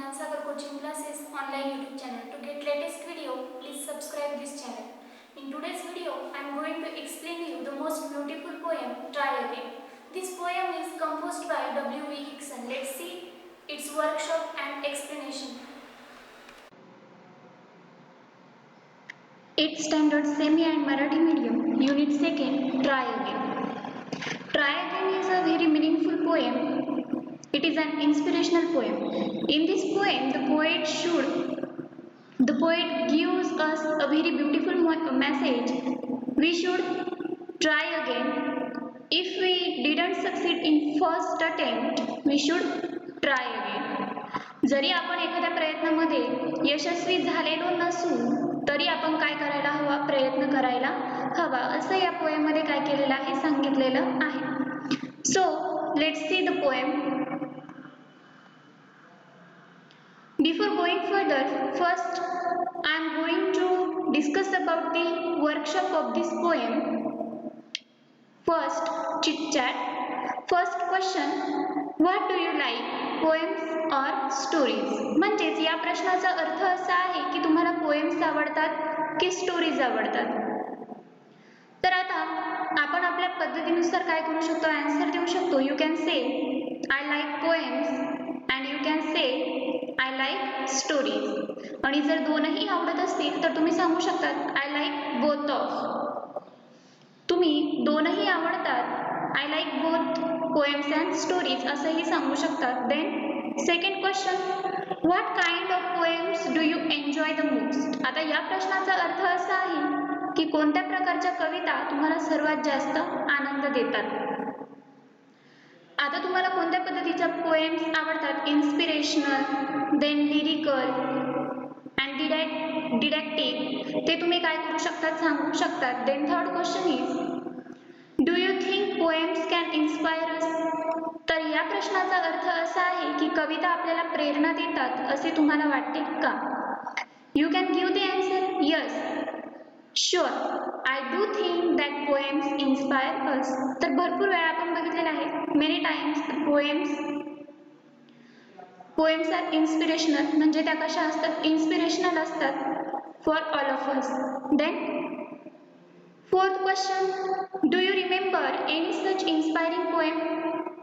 Jnansagar Coaching Classes online YouTube channel. To get latest video, please subscribe this channel. In today's video, I am going to explain you the most beautiful poem, Try Again. This poem is composed by W.V. Hickson. Let's see its workshop and explanation. 8th Standard Semi and Marathi Medium, Unit 2nd, Try Again. Try Again is a very meaningful poem. It is an inspirational poem. In this poem, the poet gives us a very beautiful message. We should try again. If we didn't succeed in first attempt, we should try again. जरी आपण एखाद्या प्रयत्नामध्ये यशस्वी झालेलो नसू तरी आपण काय करायला हवा, प्रयत्न करायला हवा, असं या पोएम मध्ये काय केलेलं आहे, सांगितलेलं आहे. So let's see the poem. Before going further, first I am going to discuss about the workshop of this poem. First, chit chat. First question, what do you like, poems or stories? म्हणजेच या प्रश्नाचा अर्थ असा आहे की तुम्हाला poems आवडतात की स्टोरीज आवडतात. तर आता आपण आपल्या पद्धतीनुसार काय करू शकतो, आन्सर देऊ शकतो. You can say I like poems and you can say I like stories. आणि जर दोनही आवडत असतील तर तुम्ही सांगू शकतात आय लाईक बोथ ऑफ. तुम्ही दोनही आवडतात, I like both poems and stories असंही सांगू शकतात. Then second question, what kind of poems do you enjoy the most? आता या प्रश्नाचा अर्थ असा आहे की कोणत्या प्रकारच्या कविता तुम्हाला सर्वात जास्त आनंद देतात. आता तुम्हाला कोणत्या पद्धतीच्या पोएम्स आवडतात, inspirational, then lyrical and didactic, ते तुम्ही काय करू शकतात, सांगू शकतात. Then third question is, do you think poems can inspire us? तर या प्रश्नाचा अर्थ असा आहे की कविता आपल्याला प्रेरणा देतात असे तुम्हाला वाटते का? You can give the answer yes, sure, I do think that poems inspire us. तर भरपूर वेळा आपण बघितलेलं आहे, many times poems are inspirational, म्हणजे त्या कशा असतात, इन्स्पिरेशनल असतात for all of us. Then fourth question, do you remember any such inspiring poem?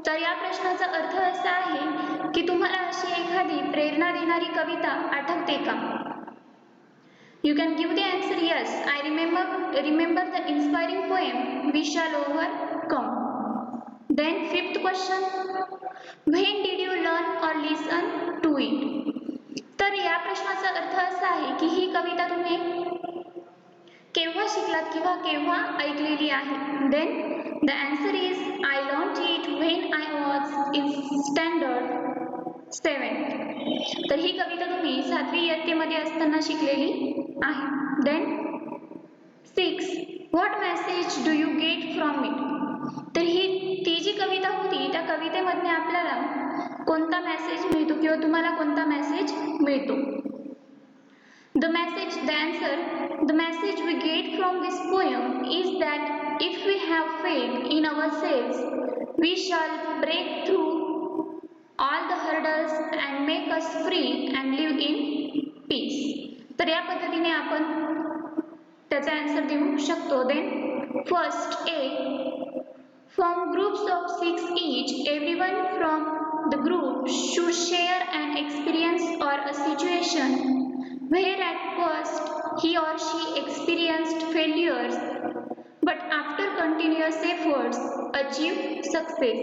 तर या प्रश्नाचा अर्थ असा आहे की तुम्हाला अशी एखादी प्रेरणा देणारी कविता आठवते का? You can give the answer yes, I remember the inspiring poem We Shall Overcome. Then fifth question, when did you learn or listen to it? तर या प्रश्नाचा अर्थ असा आहे की ही कविता तुम्ही केव्हा शिकलात किंवा केव्हा ऐकलेली आहे. Then the answer is I learned it when I was in standard 7. तर ही कविता तुम्ही 7वी इयत्तेमध्ये असताना शिकलेली आहे. Then 6, what message do you get from it? तर ती जी कविता होती त्या कवितेमध्ये आपल्याला कोणता मेसेज मिळतो किंवा तुम्हाला कोणता मेसेज मिळतो? The message we get from this poem is that if we have faith in ourselves, we shall break through all the hurdles and make us free and live in peace. तर या पद्धतीने आपण त्याचा answer देऊ शकतो. Then first A, from groups of 6 each, everyone from the group should share an experience or a situation where at first he or she experienced failures but after continuous efforts achieve success.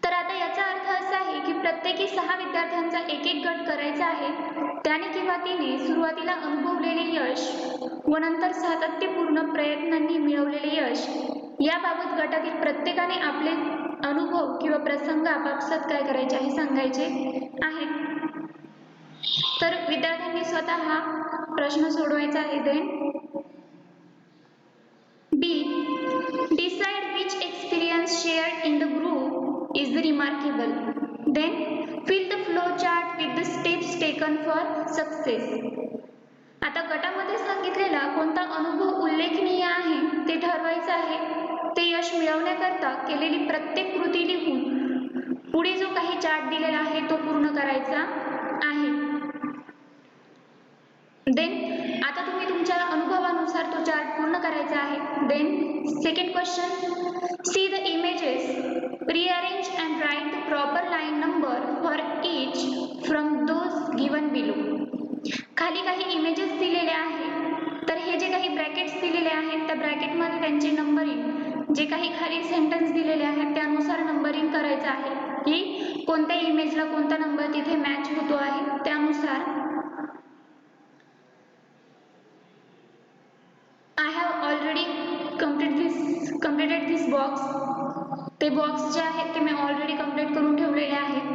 तर आता याचा अर्थ असा आहे की प्रत्येकी 6 विद्यार्थ्यांचा एक एक गट करायचा आहे. त्याने किंवा तिने सुरुवातीला अनुभवलेले यश व नंतर सातत्यपूर्ण प्रयत्नांनी मिळवलेले यश याबाबत गटातील प्रत्येकाने आपले अनुभव किंवा प्रसंग आपापसात काय करायचे आहे, सांगायचे आहेत. तर विद्यार्थ्यांनी स्वतः हा प्रश्न सोडवायचा आहे. Then B, decide which experience shared in the group is the remarkable. Then fill the flow chart with the steps taken for success. आता गटामध्ये सांगितलेला कोणता अनुभव उल्लेखनीय आहे ते ठरवायचं आहे. ते यश मिळवण्याकरता केलेली प्रत्येक कृती लिहून पुढे जो काही चार्ट दिलेला आहे तो पूर्ण करायचा आहे. देन आता तुम्ही तुमच्या अनुभवानुसार तो चार्ट पूर्ण करायचा आहे. Then second question, see the images, rearrange and write the proper line number for each from those given below. खाली काही इमेजेस दिलेले आहेत, तर हे जे काही ब्रॅकेट्स दिलेले आहेत त्या ब्रॅकेटमध्ये त्यांचे नंबरिंग, जे काही खाली सेंटेन्स दिलेले आहेत त्यानुसार नंबरिंग करायचं आहे की कोणत्या इमेजला कोणता नंबर तिथे मॅच होतो आहे त्यानुसार. I have already completed this box. ते बॉक्स जे आहेत ते मी ऑलरेडी कंप्लीट करून ठेवलेले आहेत.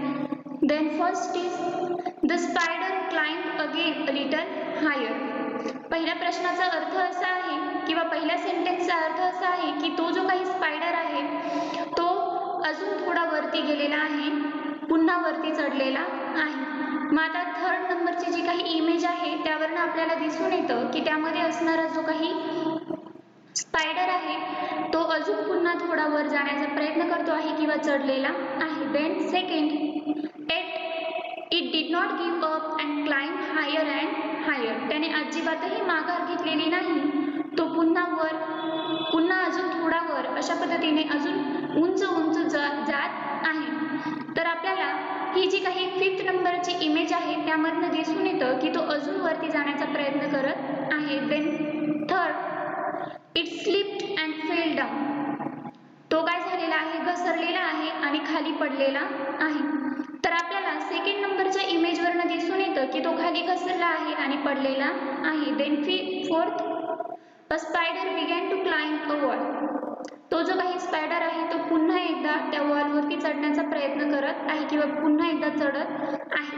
Then first is the spider climb again a little higher. पहिल्या प्रश्नाचा अर्थ असा आहे किंवा पहिल्या सेंटेन्सचा अर्थ असा आहे की तो जो काही स्पायडर आहे तो अजून थोडा वरती गेलेला आहे, पुन्हा वरती चढलेला आहे. मग आता थर्ड नंबरची जी काही इमेज आहे त्यावरनं आपल्याला दिसून येतं की त्यामध्ये असणारा जो काही स्पायडर आहे तो अजून पुन्हा थोडा वर जाण्याचा प्रयत्न करतो आहे किंवा चढलेला आहे. Then second, it did not give up and climb higher and higher. त्याने अजिबातही माघार घेतलेली नाही, तो पुन्हा अजून थोडा वर अशा पद्धतीने अजून उंच जात आहे. तर आपल्याला ही जी काही फिफ्थ नंबरची इमेज आहे त्यामधनं दिसून येतं की तो अजून वरती जाण्याचा प्रयत्न करत आहे. Then third, it slipped and fell down. तो काय झालेला आहे, घसरलेला आहे आणि खाली पडलेला आहे. तर आपल्याला सेकंड नंबरच्या इमेजवरनं दिसून येतं की तो खाली घसरला आहे आणि पडलेला आहे. Then fourth, a spider began to climb a wall. तो जो काही स्पायडर आहे तो पुन्हा एकदा त्या वॉलवरती चढण्याचा प्रयत्न करत आहे किंवा पुन्हा एकदा चढत आहे.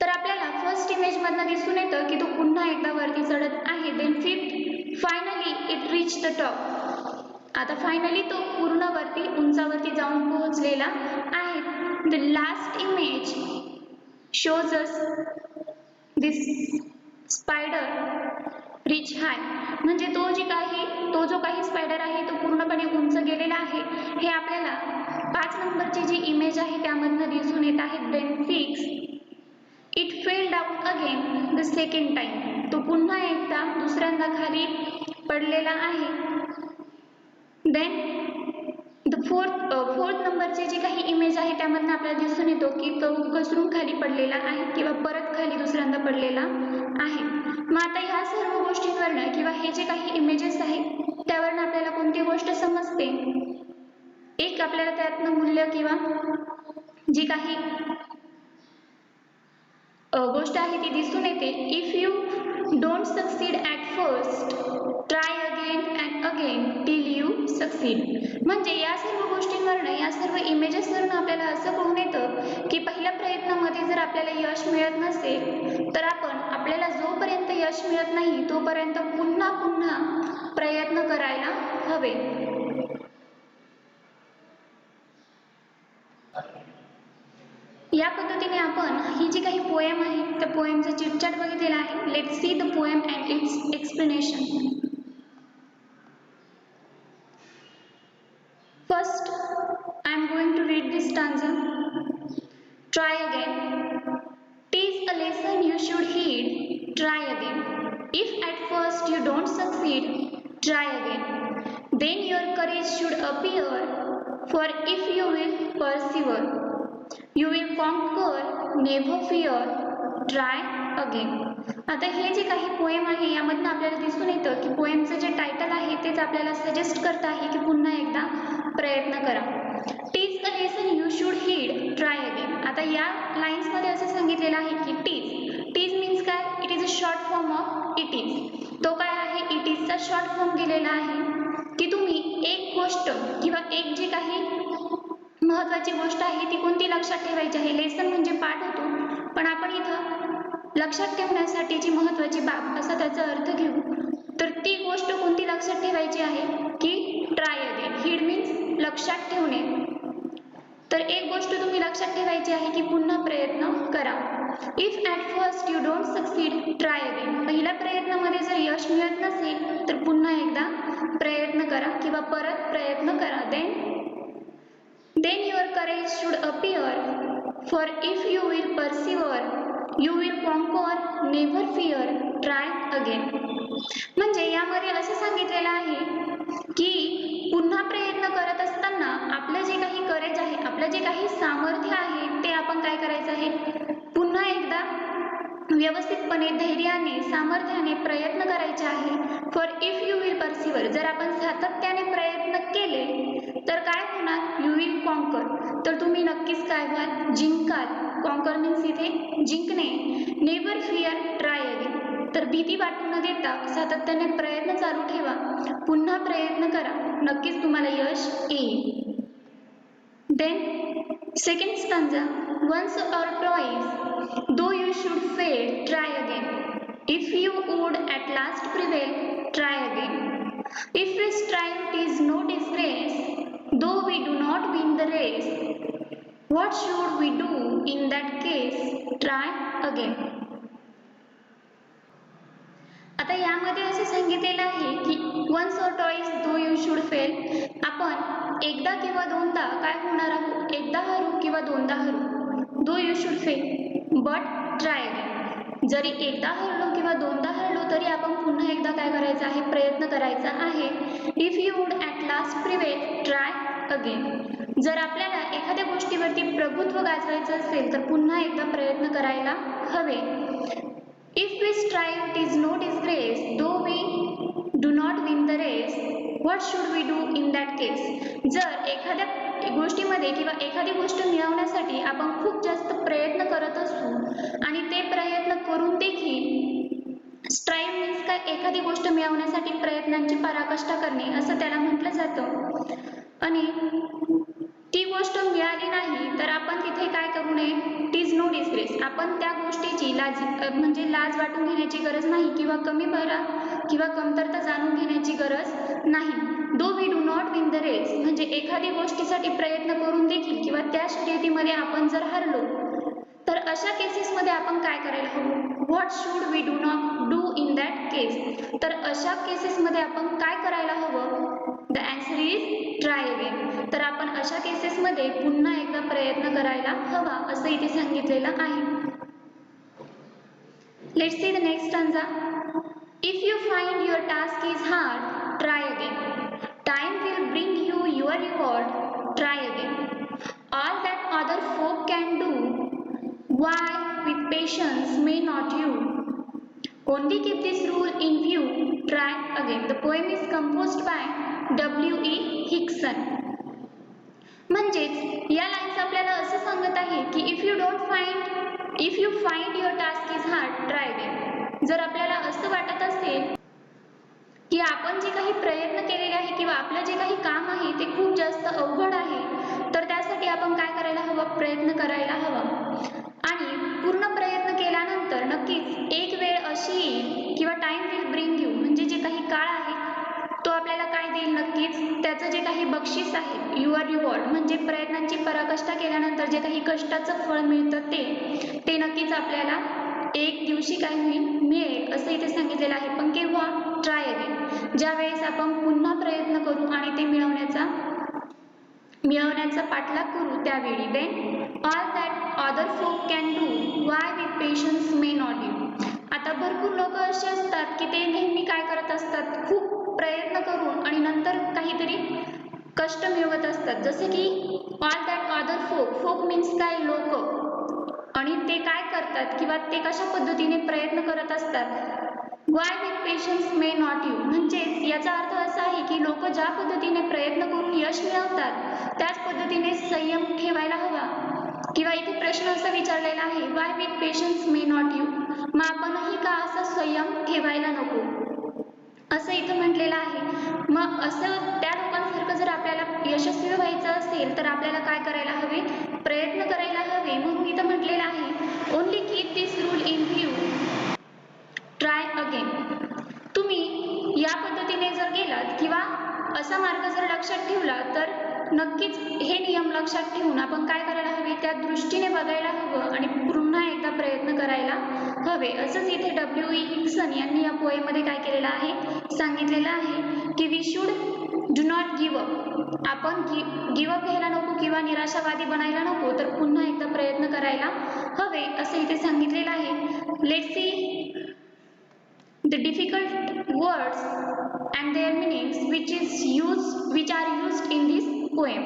तर आपल्याला फर्स्ट इमेज मधनं दिसून येतं की तो पुन्हा एकदा वरती चढत आहे. Then fifth, finally it reach the top. आता फायनली तो पूर्ण वरती उंचावरती जाऊन पोहोचलेला आहे. The last image shows us this spider reach high. म्हणजे तो जो काही स्पायडर आहे तो पूर्णपणे उंच गेलेला आहे हे आपल्याला 5 नंबरची जी इमेज आहे त्यामधनं दिसून येत आहे. Then 6, it fell down again the second time. तो पुन्हा एकदा दुसऱ्यांदा खाली पडलेला आहे. देन द फोर्थ नंबरची जी काही इमेज आहे त्यामधनं आपल्याला दिसून येतो की तो घसरून खाली पडलेला आहे किंवा परत खाली दुसऱ्यांदा पडलेला आहे. मग आता ह्या सर्व गोष्टींवरनं किंवा हे जे काही इमेजेस आहेत त्यावरनं आपल्याला कोणती गोष्ट समजते, एक आपल्याला त्यातनं मूल्य किंवा जी काही गोष्ट आहे ती दिसून येते. If you don't succeed at first, try again and again till you succeed. म्हणजे या सर्व गोष्टींवरनं, या सर्व इमेजेसवरनं आपल्याला असं कळून येतं की पहिल्या प्रयत्नामध्ये जर आपल्याला यश मिळत नसेल तर आपण आपल्याला जोपर्यंत यश मिळत नाही तोपर्यंत पुन्हा प्रयत्न करायला हवे. या पद्धतीने आपण ही जी काही पोएम आहे त्या पोएमचा चिटचॅट बघितलेला आहे. Let's see the poem and it's explanation. First, I am going to read this stanza. Try again. 'Tis a lesson you should heed. Try again. If at first you don't succeed, try again. Then your courage should appear. For if you will persevere, you will conquer, never fear, try again. आता हे जे काही poem आहे यामधनं आपल्याला दिसून येतं की पोएमचं जे टायटल आहे तेच आपल्याला सजेस्ट करत आहे की पुन्हा एकदा प्रयत्न करा. Tease a lesson you should heed, try again. आता या लाईन्समध्ये असं सांगितलेलं आहे की टीज मीन्स काय, it is a short form of it is. तो काय आहे, इट इजचा शॉर्ट फॉर्म दिलेला आहे की तुम्ही एक गोष्ट किंवा एक जी काही महत्वाची गोष्ट आहे ती कोणती लक्षात ठेवायची आहे. लेसन म्हणजे पाठ होतो, पण आपण इथं लक्षात ठेवण्यासाठीची महत्वाची बाब असा त्याचा अर्थ घेऊ. तर ती गोष्ट कोणती लक्षात ठेवायची आहे की ट्राय अगेन. हीड मीन्स लक्षात ठेवणे. तर एक गोष्ट तुम्ही लक्षात ठेवायची आहे की पुन्हा प्रयत्न करा. If at first you don't succeed, try again. पहिल्या प्रयत्नामध्ये जर यश मिळत नसेल तर पुन्हा एकदा प्रयत्न करा किंवा परत प्रयत्न करा. Then then your courage should appear. For if you will persevere, you will conquer, never fear, try again. म्हणजे यामध्ये असं सांगितलेलं आहे की पुन्हा प्रयत्न करत असताना आपलं जे काही करेज आहे, आपलं जे काही सामर्थ्य आहे ते आपण काय करायचं आहे, पुन्हा एकदा व्यवस्थितपणे धैर्याने सामर्थ्याने प्रयत्न करायचे आहे. फॉर इफ यू विल परसिव्हर, जर आपण सातत्याने प्रयत्न केले तर काय होणार, यू विल कॉन्कर, तर तुम्ही नक्कीच काय व्हाल, जिंकाल. कॉन्कर मीन्स इथे जिंकणे. नेव्हर फिअर, ट्राय अगेन, तर भीती वाटू न देता सातत्याने प्रयत्न चालू ठेवा, पुन्हा प्रयत्न करा, नक्कीच तुम्हाला यश येईल. Then second stanza, once or twice, though you should fail, try again. If you would at last prevail, try again. If we strive, 'tis no disgrace, though we do not win the race. What should we do in that case? Try again. आता यामध्ये असे सांगितलेलं आहे की once or twice, though you should fail, आपण एकदा किंवा दोनदा काय होणार आहोत, एकदा हरू किंवा दोनदा हरू, though you should fail, but try again. जरी एकदा हरलो किंवा दोनदा हरलो तरी आपण पुन्हा एकदा काय करायचं आहे, प्रयत्न करायचा आहे. If you would at last prevail, try again. जर आपल्याला एखाद्या गोष्टीवरती प्रभुत्व गाजवायचं असेल तर पुन्हा एकदा प्रयत्न करायला हवे. If we strive, 'tis no disgrace, though we do not win the race. What should we do in that case? जर एखाद्या गोष्टीमध्ये किंवा एखादी गोष्ट मिळवण्यासाठी आपण खूप जास्त प्रयत्न करत असू आणि ते प्रयत्न करून देखील, स्ट्राइव्ह मीन्स काय, एखादी गोष्ट मिळवण्यासाठी प्रयत्नांची पराकाष्ठा करणे असं त्याला म्हटलं जातं, आणि ती गोष्ट मिळाली नाही तर आपण तिथे काय करू नये, टीज नो डिस्ग्रेस, आपण त्या गोष्टीची म्हणजे लाज वाटून घेण्याची गरज नाही किंवा कमीपणा किंवा कमतरता जाणून घेण्याची गरज नाही. Though we do not win the race, म्हणजे एखादी गोष्टीसाठी प्रयत्न करून देखील किंवा त्या शर्यतीमध्ये आपण जर हरलो तर अशा केसेसमध्ये आपण काय करायला हवं, what should we do not do in that case, तर अशा केसेसमध्ये आपण काय करायला हवं, the answer is try again, तर आपण अशा केसेसमध्ये पुन्हा एकदा प्रयत्न करायला हवा असं इथे सांगितलेलं आहे. Let's see the next stanza. If you find your task is hard, try again. Time will bring you your reward, try again. All that other folk can do, why with patience may not you? Only keep this rule in view, try again. The poem is composed by W.E. Hickson. म्हणजेच या lines आपल्याला असं सांगत आहे की if you find your task is hard, try again. जर आपल्याला असं वाटत असेल की आपण जे काही प्रयत्न केलेले आहे किंवा आपलं जे काही काम आहे ते खूप जास्त अवघड आहे, तर त्यासाठी आपण काय करायला हवं, प्रयत्न करायला हवा. आणि पूर्ण प्रयत्न केल्यानंतर नक्कीच एक वेळ अशी येईल किंवा टाइम विल ब्रिंग यू, म्हणजे जे काही काळ आहे तो आपल्याला काय देईल, नक्कीच त्याचं जे काही बक्षीस आहे, युअर रिवॉर्ड, म्हणजे प्रयत्नांची पराकाष्ठा केल्यानंतर जे काही कष्टाचं फळ मिळतं ते नक्कीच आपल्याला एक दिवशी काय होईल, मिळेल असं इथे सांगितलेलं आहे. पण केव्हा, ट्राय अगेन, ज्या वेळेस आपण पुन्हा प्रयत्न करू आणि ते मिळवण्याचा पाठलाग करू त्यावेळी. Then all that other folk can do, why with patience may not you. आता भरपूर लोक असे असतात की ते नेहमी काय करत असतात, खूप प्रयत्न करून आणि नंतर काहीतरी कष्ट मिळवत असतात, जसे की all that other folk means काय, लोक, आणि ते काय करतात किंवा ते कशा पद्धतीने प्रयत्न करत असतात, Y with patience may not you, म्हणजेच याचा अर्थ असा आहे की लोक ज्या पद्धतीने प्रयत्न करून यश मिळवतात त्याच पद्धतीने संयम ठेवायला हवा. किंवा इथे प्रश्न असा विचारलेला आहे, Y with patience may not you, मग आपणही का असा संयम ठेवायला नको असं इथं म्हटलेलं आहे. मग असं त्या लोकांसारखं जर आपल्याला यशस्वी व्हायचं असेल तर आपल्याला काय करायला हवे, प्रयत्न करायला हवे. म्हणून इथं म्हटलेलं आहे, only keep this rule in view, try again. तुम्ही या पद्धतीने जर गेलात किंवा असा मार्ग जर लक्षात ठेवला तर नक्कीच हे नियम लक्षात ठेवून आपण काय करायला हवे, त्या दृष्टीने बघायला हवं आणि पुन्हा एकदा प्रयत्न करायला हवे. असंच इथे W.E. हिक्सन यांनी या पोएमध्ये काय केलेलं आहे, सांगितलेलं आहे की we should do not give up. आपण गिव्ह अप घ्यायला नको किंवा निराशावादी बनायला नको, तर पुन्हा एकदा प्रयत्न करायला हवे असे इथे सांगितलेलं आहे. Let's see the difficult words and their meanings which are used in this poem.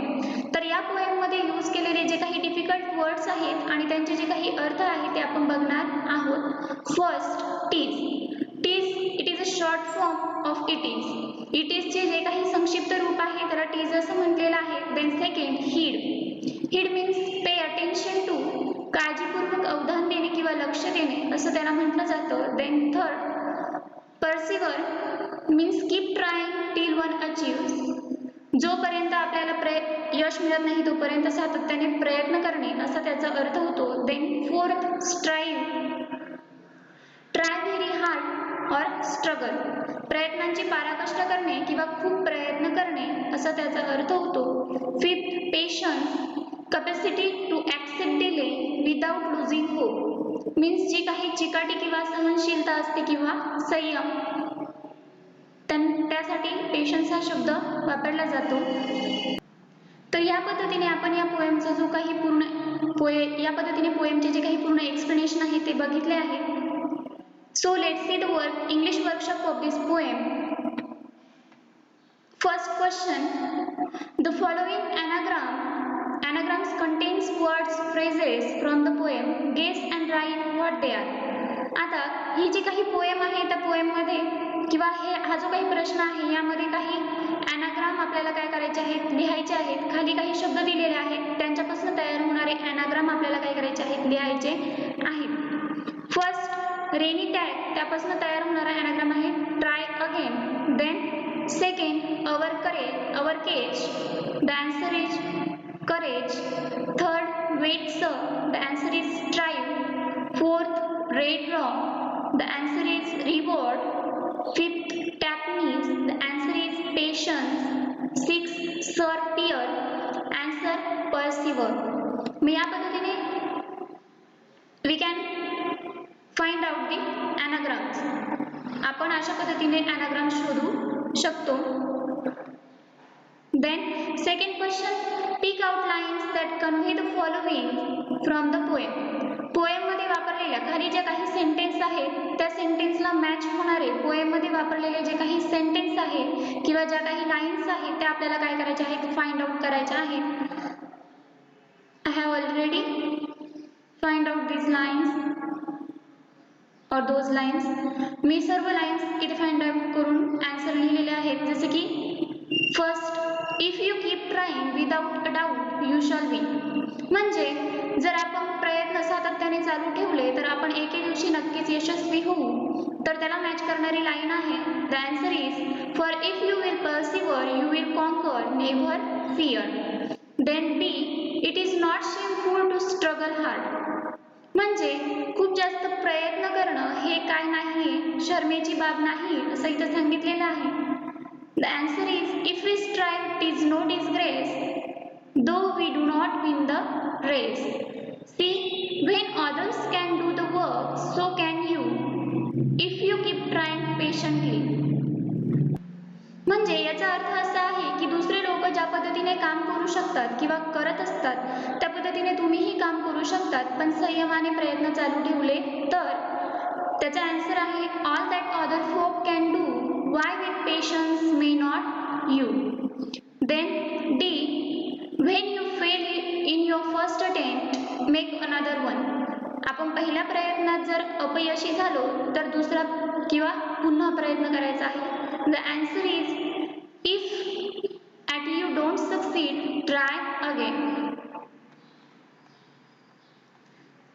तर या पोएम मध्ये यूज केलेले जे काही डिफिकल्ट वर्ड्स आहेत आणि त्यांचे जे काही अर्थ आहेत ते आपण बघणार आहोत. First, tease. Tease it is a short form of it is. It इजचे जे काही संक्षिप्त रूप आहे त्याला टीज असं म्हटलेलं आहे. Then second, heed. Heed means pay attention to, काळजीपूर्वक अवधान देणे किंवा लक्ष देणे असं त्याला म्हटलं जातं. Then third, persevere means keep trying till one achieves. जोपर्यंत आपल्याला यश मिळत नाही तोपर्यंत सातत्याने प्रयत्न करणे असा त्याचा अर्थ होतो. Then fourth, strive. Try very hard or struggle. प्रयत्नांची पराकाष्ठा करणे किंवा खूप प्रयत्न करणे असा त्याचा अर्थ होतो. Fifth, patience. Capacity to accept delay without losing hope. Means जी काही चिकाटी किंवा सहनशीलता असते किंवा संयम, त्यासाठी पेशन्स हा शब्द वापरला जातो. तर या पद्धतीने आपण या पोएमचा जो काही या पद्धतीने पोएमचे जे काही पूर्ण एक्सप्लेनेशन आहे ते बघितले आहे. So let's see the English workshop of this poem. First question, the following anagrams contains words, phrases from the poem. Guess and write what they are. आता ही जी काही पोएम आहे त्या पोएम मध्ये किंवा हा जो काही प्रश्न आहे यामध्ये काही ॲनाग्राम आपल्याला काय करायचे आहेत, लिहायचे आहेत. खाली काही शब्द दिलेले आहेत, त्यांच्यापासून तयार होणारे ॲनाग्राम आपल्याला काय करायचे आहेत, लिहायचे आहेत. फर्स्ट, रेनी टॅग, त्यापासून तयार होणारा ॲनाग्राम आहे try again. Then second, our cage, the answer is courage. Third, wait sir, the answer is strive. Fourth, red raw, the answer is reward. Fifth, Japanese, the answer is patience. Sixth, sir peer, answer persevere. मग या पद्धतीने we can find out the anagrams. आपण अशा पद्धतीने anagram शोधू शकतो. Then second question, pick out lines that convey the following from the poem. Poem मध्ये वापरलेल्या खाली ज्या काही सेंटेन्स आहेत त्या सेंटेन्सला मॅच होणारे पोएम मध्ये वापरलेले जे काही सेंटेन्स आहेत किंवा ज्या काही लाईन्स आहेत त्या आपल्याला काय करायच्या आहेत, फाइंड आउट करायच्या आहेत. I have already find out these lines or those lines. मी सर्व लाईन्स इथे फाइंड आउट करून आन्सर लिहिलेले आहेत. जसे की first, if you keep trying without a doubt you shall win. म्हणजे जर आपण प्रयत्न सातत्याने चालू ठेवले तर आपण एके दिवशी नक्कीच यशस्वी होऊ. तर त्याला मॅच करणारी लाईन आहे the answer is four if you will persevere you will conquer, never fear. Then B, it is not shameful to struggle hard. म्हणजे खूप जास्त प्रयत्न करणं हे काय नाहीये, शर्मेची बाब नाही असं इथं सांगितलेलं आहे. The answer is if we strive it is no disgrace though we do not win the race. See, when others can do the work so can you if you keep trying patiently. म्हणजे याचा अर्थ असा आहे की दुसरे लोक ज्या पद्धतीने काम करू शकतात किंवा करत असतात त्या पद्धतीने तुम्हीही काम करू शकतात, पण संयमाने प्रयत्न चालू ठेवले तर. त्याचा आन्सर आहे all that other folk can do why with patience may not you. Then D, when you fail in your first attempt make another one. आपण पहिल्या प्रयत्नात जर अपयशी झालो तर दुसरा किंवा पुन्हा प्रयत्न करायचा आहे. The answer is if at you don't succeed try again.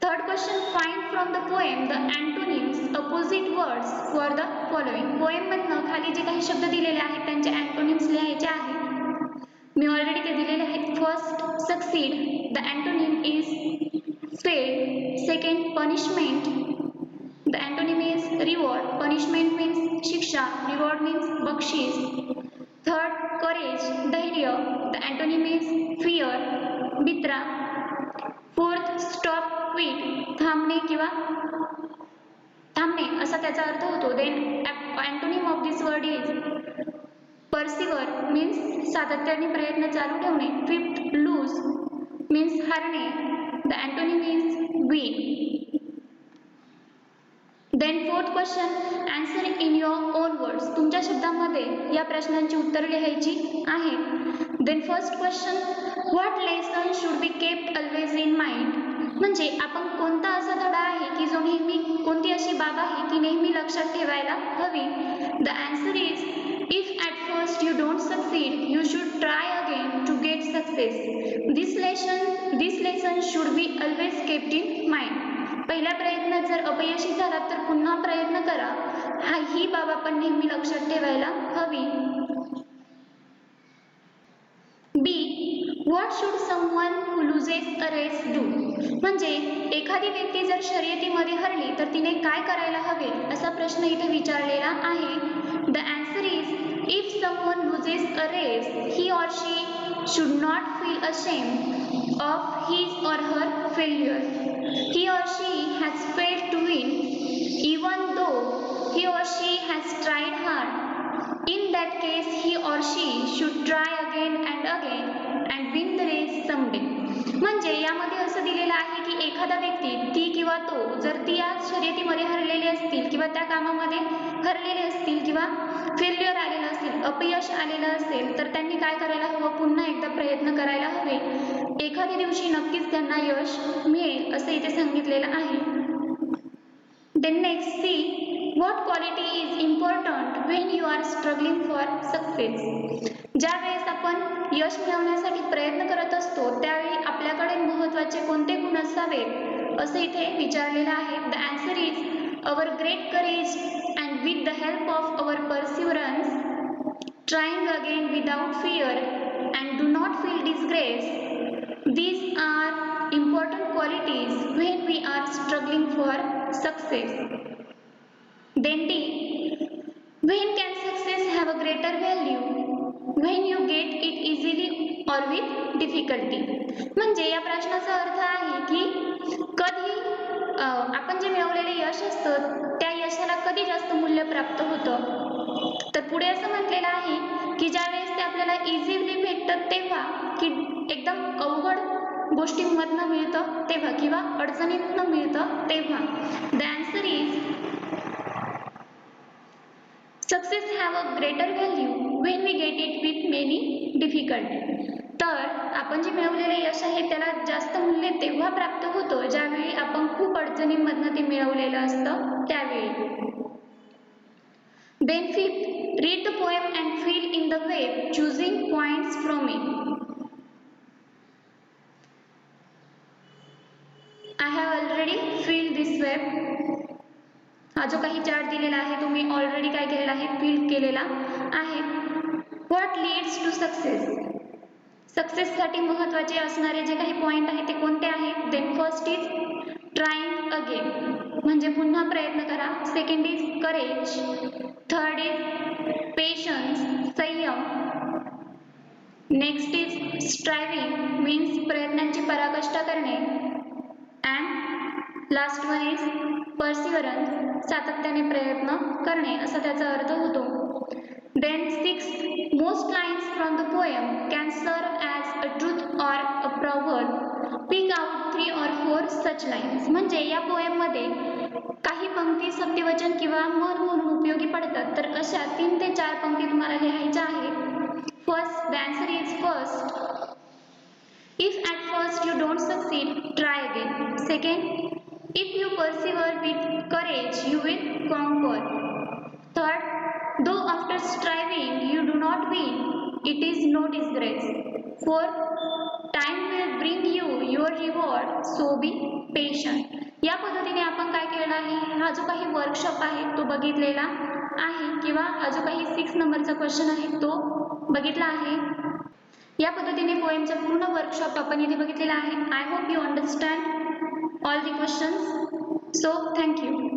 Third question, find from the poem the antonyms, opposite words for the following. Poem मधनं खाली जे काही शब्द दिलेले आहेत त्यांचे antonyms लिहायचे आहेत. मी ऑलरेडी ते दिलेले आहेत. First, succeed, the antonym is fail. Second, punishment, the antonym is reward. Punishment means शिक्षा, reward means बक्षीस. Third, courage, धैर्य, the antonym is fear, भित्रा. फोर्थ, स्टॉप, क्विट, थांबणे किंवा थांबणे असा त्याचा अर्थ होतो. Then antonym of this word is persevere means सातत्याने प्रयत्न चालू ठेवणे. फिफ्थ लूज मीन्स हारणे. The antonym means win. Then fourth question, answer in your own words. तुमच्या शब्दांमध्ये या प्रश्नांची उत्तर लिहायची आहेत. Then first question, what lesson should be kept always in mind. म्हणजे आपण कोणता असा धडा आहे की जो नेहमी, कोणती अशी बाब आहे की नेहमी लक्षात ठेवायला हवी. The answer is, if at first you don't succeed you should try again to get success. This lesson should be always kept in mind. पहिल्या प्रयत्नात जर अपयशी झाला तर पुन्हा प्रयत्न करा, ही बाब आपण नेहमी लक्षात ठेवायला हवी. B, what should someone who loses a race do. म्हणजे एखादी व्यक्ती जर शर्यतीमध्ये हरली तर तिने काय करायला हवे असा प्रश्न इथे विचारलेला आहे. The answer is, if someone loses a race he or she should not feel ashamed of his or her failure. He or she has failed to win even though he or she has tried hard. In that case, he or she should try again and win the race someday. म्हणजे यामध्ये असं दिलेलं आहे की एखादा व्यक्ती, ती किंवा तो, जर ती या शर्यतीमध्ये हरलेले असतील किंवा त्या कामामध्ये हरलेले असतील किंवा फेल्युअर आलेलं असेल, अपयश आलेलं असेल, तर त्यांनी काय करायला हवं, पुन्हा एकदा प्रयत्न करायला हवे. एखाद्या दिवशी नक्कीच त्यांना यश मिळेल असं इथे सांगितलेलं आहे. Then next, C, what quality is important when you are struggling for success. ज्या वेळेस आपण यश मिळवण्यासाठी प्रयत्न करत असतो त्यावेळी आपल्याकडे महत्त्वाचे कोणते गुण असावेत असं इथे विचारलेलं आहे. The answer is, our great courage and with the help of our perseverance, trying again without fear and do not feel disgrace. These are important qualities when we are struggling for success. Then D, when can success have a greater value? When you get it easily or with difficulty. म्हणजे या प्रश्नाचा अर्थ आहे की कधी आपण जे मिळवलेले यश असतं त्या यशाला कधी जास्त मूल्य प्राप्त होतं. तर पुढे असं म्हटलेलं आहे की ज्या वेळेस ते आपल्याला इझिली भेटतं तेव्हा, की एकदम अवघड गोष्टींमधनं मिळतं तेव्हा किंवा अडचणीतनं मिळतं तेव्हा. The answer is, success have a greater value when we get it with many difficulty. तर आपण जे मिळवलेले यश आहे त्याला जास्त मूल्य तेव्हा प्राप्त होतं ज्यावेळी आपण खूप अडचणींमधनं ते मिळवलेलं असतं त्यावेळी. Then fifth, read the poem and fill in the web choosing points from it. I have already fill this web. हा जो काही चार्ट दिलेला आहे तो मी ऑलरेडी काय केलेला आहे, फिल केलेला आहे. What leads to success. सक्सेससाठी महत्त्वाचे असणारे जे काही पॉईंट आहेत ते कोणते आहेत. Then first is trying again, म्हणजे पुन्हा प्रयत्न करा. Second is courage. Third is patience, संयम. नेक्स्ट इज स्ट्रायव्हिंग मीन्स प्रयत्नांची पराकाष्ठा करणे. And last one is perseverance, सातत्याने प्रयत्न करणे असा त्याचा अर्थ होतो. Then six, most lines from the poem can serve as a truth or a proverb. Pick out 3 or 4 such lines. म्हणजे या पोएममध्ये काही पंक्ती सत्यवचन किंवा म्हण म्हणून उपयोगी पडतात, तर अशा 3 ते 4 पंक्ती तुम्हाला लिहायच्या आहेत. First, the answer is first, if at first you don't succeed, try again. Second, if you persevere with courage, you will conquer. Third, though after striving you do not win, it is no disgrace. Fourth, time will bring you your reward, so be patient. या पद्धतीने आपण काय केलेला आहे, हा जो काही workshop आहे तो बघितलेला आहे किंवा हा जो काही 6 नंबरचा क्वेश्चन आहे तो बघितला आहे. या पद्धतीने पोएमचा पूर्ण वर्कशॉप आपण इथे बघितलेला आहे. I hope you understand all the questions. So thank you.